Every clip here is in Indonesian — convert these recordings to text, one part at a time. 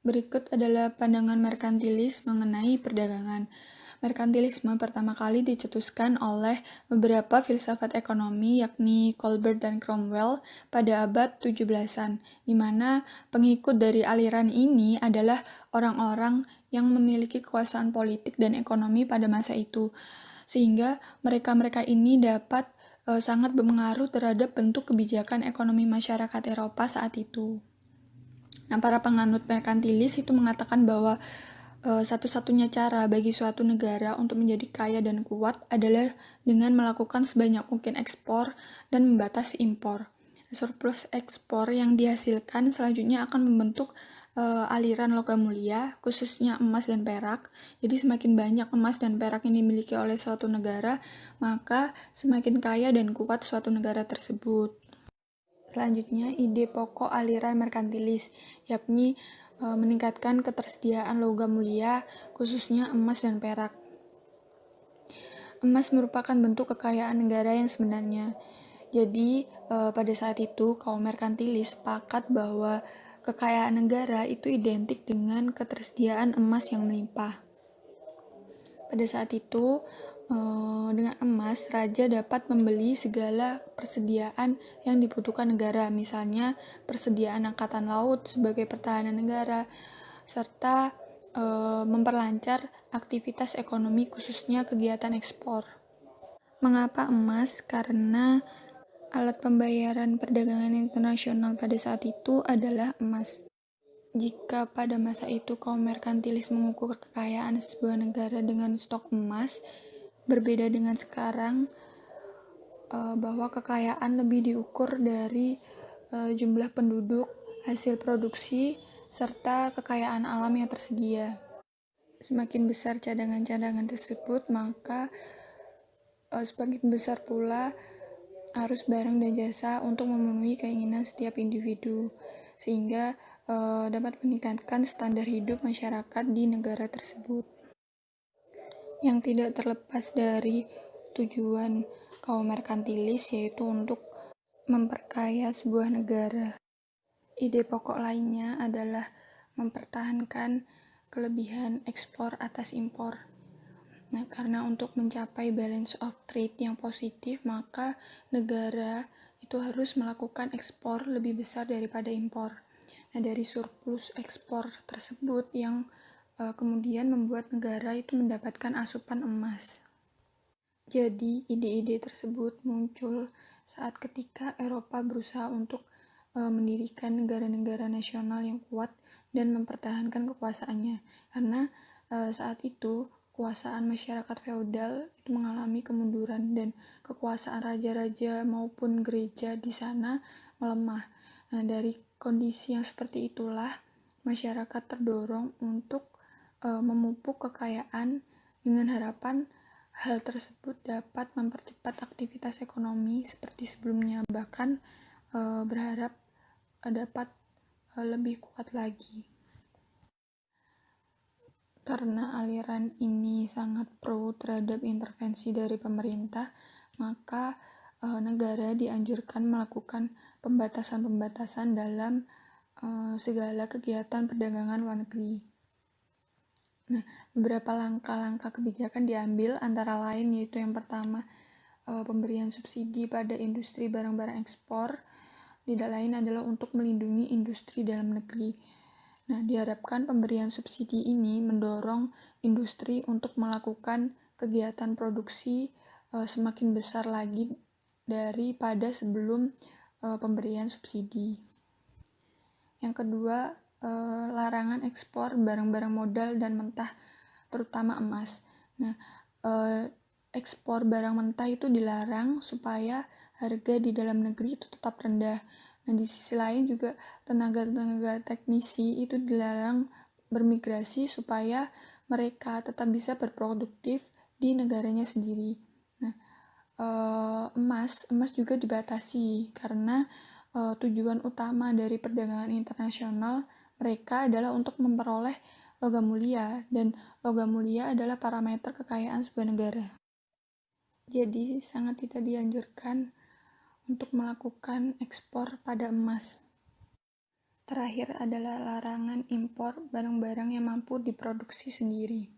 Berikut adalah pandangan merkantilis mengenai perdagangan. Merkantilisme pertama kali dicetuskan oleh beberapa filsafat ekonomi yakni Colbert dan Cromwell pada abad 17-an, di mana pengikut dari aliran ini adalah orang-orang yang memiliki kekuasaan politik dan ekonomi pada masa itu, sehingga mereka-mereka ini dapat sangat berpengaruh terhadap bentuk kebijakan ekonomi masyarakat Eropa saat itu. Nah, para penganut merkantilis itu mengatakan bahwa satu-satunya cara bagi suatu negara untuk menjadi kaya dan kuat adalah dengan melakukan sebanyak mungkin ekspor dan membatasi impor. Surplus ekspor yang dihasilkan selanjutnya akan membentuk aliran logam mulia, khususnya emas dan perak. Jadi semakin banyak emas dan perak yang dimiliki oleh suatu negara, maka semakin kaya dan kuat suatu negara tersebut. Selanjutnya, ide pokok aliran merkantilis, yakni meningkatkan ketersediaan logam mulia, khususnya emas dan perak. Emas merupakan bentuk kekayaan negara yang sebenarnya. Jadi, pada saat itu, kaum merkantilis sepakat bahwa kekayaan negara itu identik dengan ketersediaan emas yang melimpah. Pada saat itu, dengan emas, raja dapat membeli segala persediaan yang dibutuhkan negara, misalnya persediaan angkatan laut sebagai pertahanan negara, serta memperlancar aktivitas ekonomi khususnya kegiatan ekspor. Mengapa emas? Karena alat pembayaran perdagangan internasional pada saat itu adalah emas. Jika pada masa itu kaum merkantilis mengukur kekayaan sebuah negara dengan stok emas, berbeda dengan sekarang bahwa kekayaan lebih diukur dari jumlah penduduk, hasil produksi, serta kekayaan alam yang tersedia. Semakin besar cadangan-cadangan tersebut, maka semakin besar pula arus barang dan jasa untuk memenuhi keinginan setiap individu, sehingga dapat meningkatkan standar hidup masyarakat di negara tersebut. Yang tidak terlepas dari tujuan kaum merkantilis, yaitu untuk memperkaya sebuah negara. Ide pokok lainnya adalah mempertahankan kelebihan ekspor atas impor. Nah, karena untuk mencapai balance of trade yang positif, maka negara itu harus melakukan ekspor lebih besar daripada impor. Nah, dari surplus ekspor tersebut yang kemudian membuat negara itu mendapatkan asupan emas. Jadi, ide-ide tersebut muncul saat ketika Eropa berusaha untuk mendirikan negara-negara nasional yang kuat dan mempertahankan kekuasaannya. Karena saat itu kekuasaan masyarakat feodal itu mengalami kemunduran dan kekuasaan raja-raja maupun gereja di sana melemah. Nah, dari kondisi yang seperti itulah masyarakat terdorong untuk memupuk kekayaan dengan harapan hal tersebut dapat mempercepat aktivitas ekonomi seperti sebelumnya, bahkan berharap dapat lebih kuat lagi. Karena aliran ini sangat pro terhadap intervensi dari pemerintah, maka negara dianjurkan melakukan pembatasan-pembatasan dalam segala kegiatan perdagangan luar negeri. Nah, beberapa langkah-langkah kebijakan diambil antara lain yaitu yang pertama, pemberian subsidi pada industri barang-barang ekspor. Tidak lain adalah untuk melindungi industri dalam negeri. Nah, diharapkan pemberian subsidi ini mendorong industri untuk melakukan kegiatan produksi semakin besar lagi daripada sebelum pemberian subsidi. Yang kedua, larangan ekspor barang-barang modal dan mentah, terutama emas. Nah, ekspor barang mentah itu dilarang supaya harga di dalam negeri itu tetap rendah. Nah, di sisi lain juga tenaga-tenaga teknisi itu dilarang bermigrasi supaya mereka tetap bisa berproduktif di negaranya sendiri. Nah, emas juga dibatasi karena tujuan utama dari perdagangan internasional mereka adalah untuk memperoleh logam mulia, dan logam mulia adalah parameter kekayaan sebuah negara. Jadi sangat tidak dianjurkan untuk melakukan ekspor pada emas. Terakhir adalah larangan impor barang-barang yang mampu diproduksi sendiri.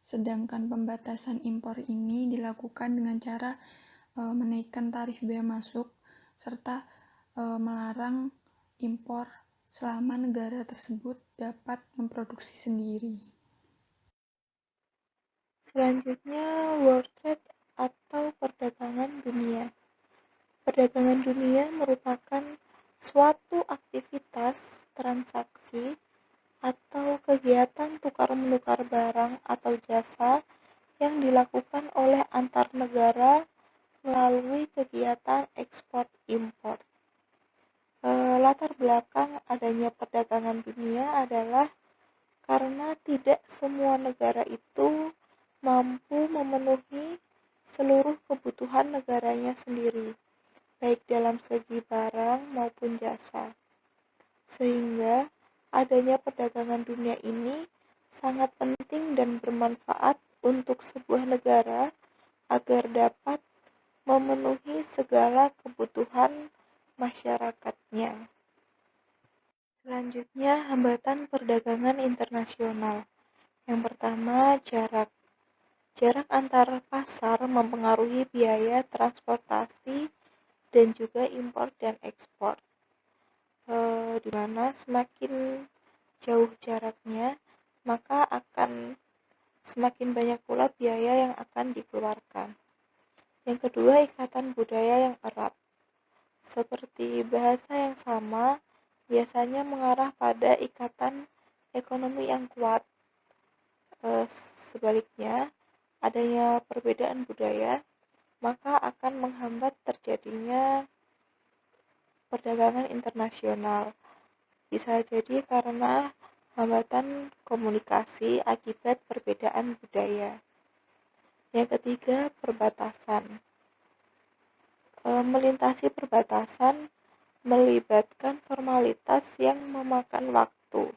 Sedangkan pembatasan impor ini dilakukan dengan cara menaikkan tarif bea masuk serta melarang impor selama negara tersebut dapat memproduksi sendiri. Selanjutnya, World Trade atau perdagangan dunia. Perdagangan dunia merupakan suatu aktivitas transaksi atau kegiatan tukar-menukar barang atau jasa yang dilakukan oleh antar negara melalui kegiatan ekspor-impor. Latar belakang adanya perdagangan dunia adalah karena tidak semua negara itu mampu memenuhi seluruh kebutuhan negaranya sendiri, baik dalam segi barang maupun jasa. Sehingga adanya perdagangan dunia ini sangat penting dan bermanfaat untuk sebuah negara agar dapat memenuhi segala kebutuhan masyarakatnya. Selanjutnya, hambatan perdagangan internasional. Yang pertama, jarak. Jarak antar pasar mempengaruhi biaya transportasi dan juga impor dan ekspor. Di mana semakin jauh jaraknya, maka akan semakin banyak pula biaya yang akan dikeluarkan. Yang kedua, ikatan budaya yang erat. Seperti bahasa yang sama, biasanya mengarah pada ikatan ekonomi yang kuat. Sebaliknya, adanya perbedaan budaya, maka akan menghambat terjadinya perdagangan internasional. Bisa jadi karena hambatan komunikasi akibat perbedaan budaya. Yang ketiga, perbatasan. Melintasi perbatasan melibatkan formalitas yang memakan waktu,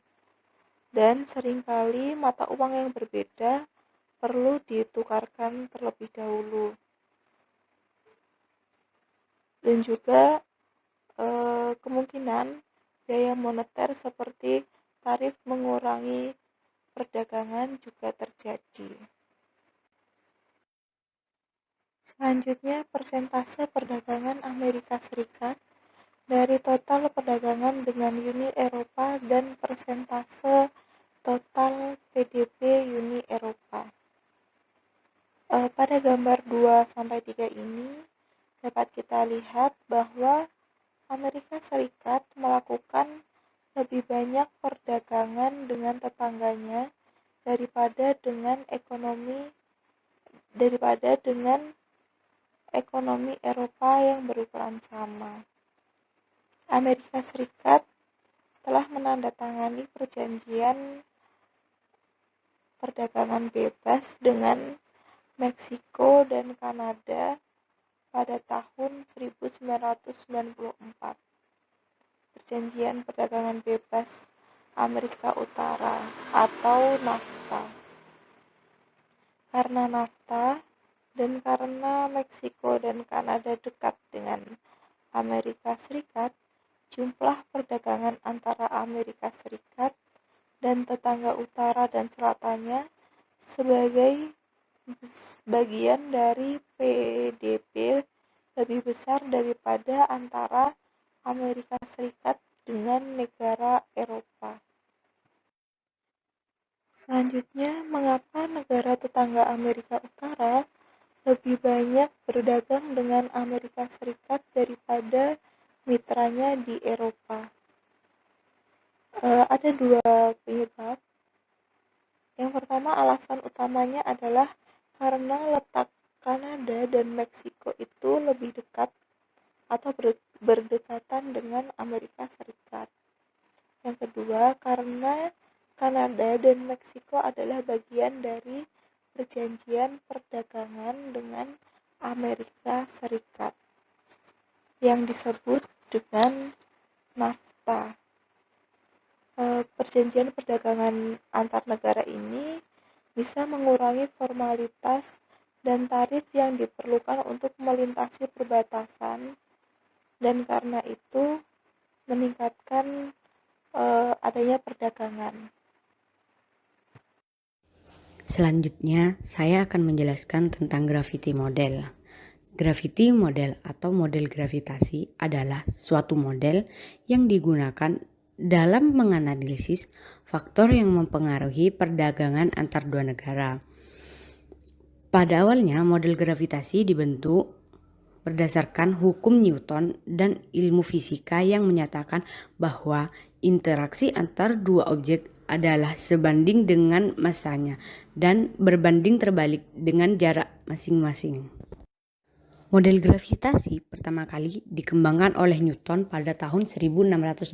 dan seringkali mata uang yang berbeda perlu ditukarkan terlebih dahulu. Dan juga kemungkinan biaya moneter seperti tarif mengurangi perdagangan juga terjadi. Selanjutnya, persentase perdagangan Amerika Serikat dari total perdagangan dengan Uni Eropa dan persentase total PDB Uni Eropa. Pada gambar 2-3 ini dapat kita lihat bahwa Amerika Serikat melakukan lebih banyak perdagangan dengan tetangganya daripada dengan ekonomi Eropa yang berukuran sama. Amerika Serikat telah menandatangani perjanjian perdagangan bebas dengan Meksiko dan Kanada pada tahun 1994. Perjanjian perdagangan bebas Amerika Utara atau NAFTA. Karena NAFTA dan karena Meksiko dan Kanada dekat dengan Amerika Serikat, jumlah perdagangan antara Amerika Serikat dan tetangga utara dan selatannya sebagai bagian dari PDB lebih besar daripada antara Amerika Serikat dengan negara Eropa. Selanjutnya, mengapa negara tetangga Amerika Utara lebih banyak berdagang dengan Amerika Serikat daripada mitranya di Eropa? Ada dua penyebab. Yang pertama, alasan utamanya adalah karena letak Kanada dan Meksiko itu lebih dekat atau berdekatan dengan Amerika Serikat. Yang kedua, karena Kanada dan Meksiko adalah bagian dari perjanjian perdagangan dengan Amerika Serikat yang disebut dengan NAFTA. Perjanjian perdagangan antar negara ini bisa mengurangi formalitas dan tarif yang diperlukan untuk melintasi perbatasan, dan karena itu meningkatkan adanya perdagangan. Selanjutnya, saya akan menjelaskan tentang gravity model. Gravity model atau model gravitasi adalah suatu model yang digunakan dalam menganalisis faktor yang mempengaruhi perdagangan antar dua negara. Pada awalnya, model gravitasi dibentuk berdasarkan hukum Newton dan ilmu fisika yang menyatakan bahwa interaksi antar dua objek adalah sebanding dengan massanya dan berbanding terbalik dengan jarak masing-masing. Model gravitasi pertama kali dikembangkan oleh Newton pada tahun 1687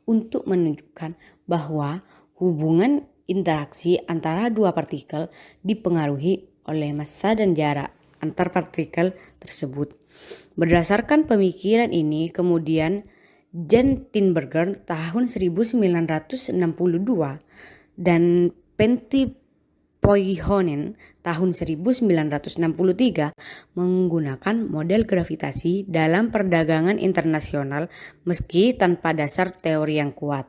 untuk menunjukkan bahwa hubungan interaksi antara dua partikel dipengaruhi oleh massa dan jarak antar partikel tersebut. Berdasarkan pemikiran ini, kemudian Jan Tinbergen tahun 1962 dan Pentti Poikhonen tahun 1963 menggunakan model gravitasi dalam perdagangan internasional meski tanpa dasar teori yang kuat.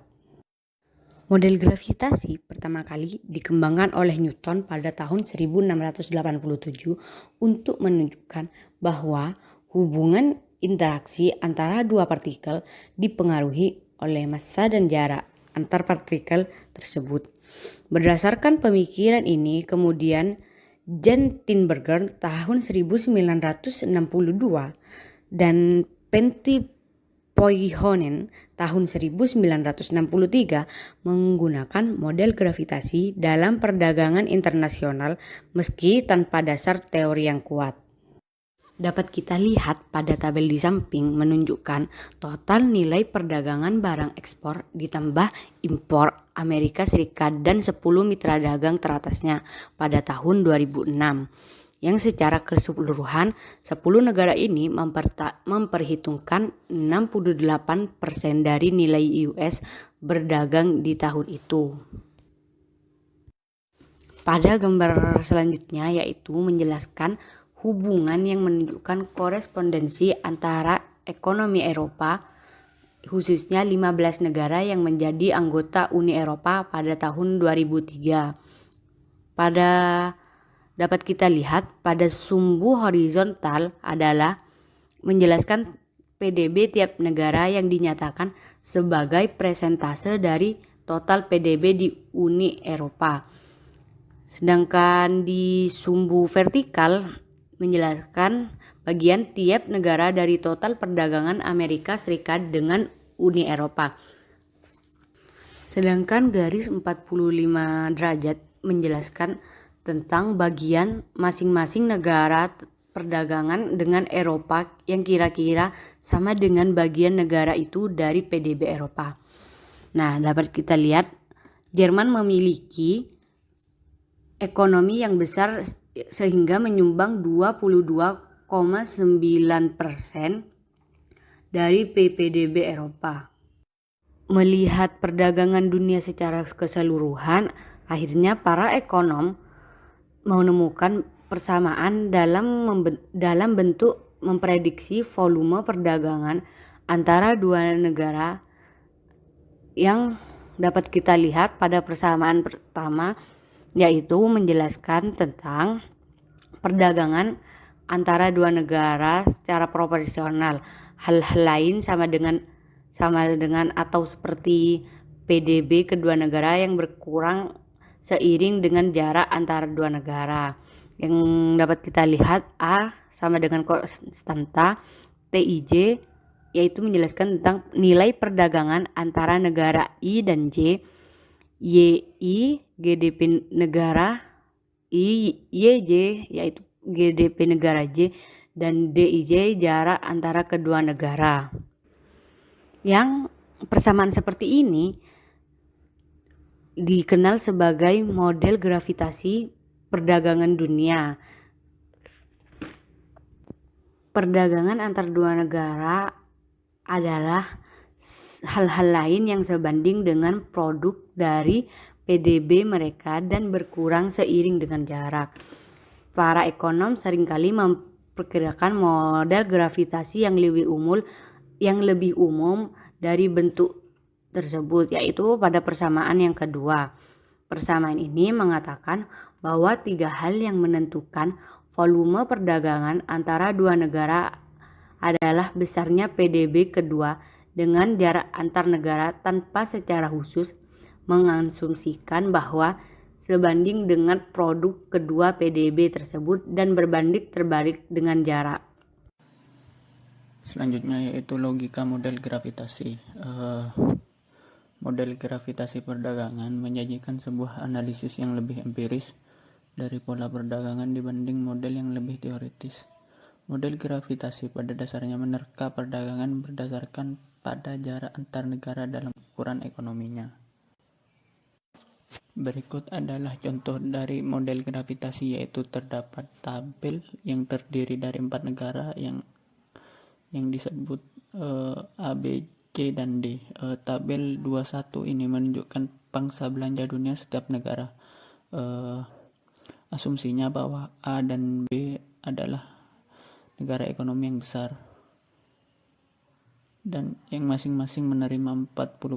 Model gravitasi pertama kali dikembangkan oleh Newton pada tahun 1687 untuk menunjukkan bahwa hubungan interaksi antara dua partikel dipengaruhi oleh massa dan jarak antar partikel tersebut. Berdasarkan pemikiran ini, kemudian Jan Tinbergen tahun 1962 dan Pentti Poikhonen tahun 1963 menggunakan model gravitasi dalam perdagangan internasional meski tanpa dasar teori yang kuat. Dapat kita lihat pada tabel di samping menunjukkan total nilai perdagangan barang ekspor ditambah impor Amerika Serikat dan 10 mitra dagang teratasnya pada tahun 2006. Yang secara keseluruhan 10 negara ini memperhitungkan 68% dari nilai US berdagang di tahun itu. Pada gambar selanjutnya yaitu menjelaskan hubungan yang menunjukkan korespondensi antara ekonomi Eropa, khususnya 15 negara yang menjadi anggota Uni Eropa pada tahun 2003. Dapat kita lihat pada sumbu horizontal adalah menjelaskan PDB tiap negara yang dinyatakan sebagai persentase dari total PDB di Uni Eropa. Sedangkan di sumbu vertikal menjelaskan bagian tiap negara dari total perdagangan Amerika Serikat dengan Uni Eropa. Sedangkan garis 45 derajat menjelaskan tentang bagian masing-masing negara perdagangan dengan Eropa yang kira-kira sama dengan bagian negara itu dari PDB Eropa. Nah, dapat kita lihat Jerman memiliki ekonomi yang besar sehingga menyumbang 22,9% dari PDB Eropa. Melihat perdagangan dunia secara keseluruhan, akhirnya para ekonom menemukan persamaan dalam bentuk memprediksi volume perdagangan antara dua negara yang dapat kita lihat pada persamaan pertama, yaitu menjelaskan tentang perdagangan antara dua negara secara proporsional. Hal-hal lain sama dengan atau seperti PDB kedua negara yang berkurang seiring dengan jarak antara dua negara. Yang dapat kita lihat A sama dengan konstanta TIJ, yaitu menjelaskan tentang nilai perdagangan antara negara I dan J, YI GDP negara YJ yaitu GDP negara J, dan DIJ jarak antara kedua negara. Yang persamaan seperti ini dikenal sebagai model gravitasi perdagangan dunia. Perdagangan antar dua negara adalah hal-hal lain yang sebanding dengan produk dari PDB mereka dan berkurang seiring dengan jarak. Para ekonom seringkali memperkirakan model gravitasi yang lebih yang lebih umum dari bentuk tersebut, yaitu pada persamaan yang kedua. Persamaan ini mengatakan bahwa 3 hal yang menentukan volume perdagangan antara dua negara adalah besarnya PDB kedua dengan jarak antar negara tanpa secara khusus mengasumsikan bahwa sebanding dengan produk kedua PDB tersebut dan berbanding terbalik dengan jarak. Selanjutnya yaitu logika model gravitasi. Model gravitasi perdagangan menjanjikan sebuah analisis yang lebih empiris dari pola perdagangan dibanding model yang lebih teoritis. Model gravitasi pada dasarnya menerka perdagangan berdasarkan pada jarak antar negara dalam ukuran ekonominya. Berikut adalah contoh dari model gravitasi, yaitu terdapat tabel yang terdiri dari 4 negara yang disebut A, B, C, dan D. Tabel 21 ini menunjukkan pangsa belanja dunia setiap negara. Asumsinya bahwa A dan B adalah negara ekonomi yang besar dan yang masing-masing menerima 40%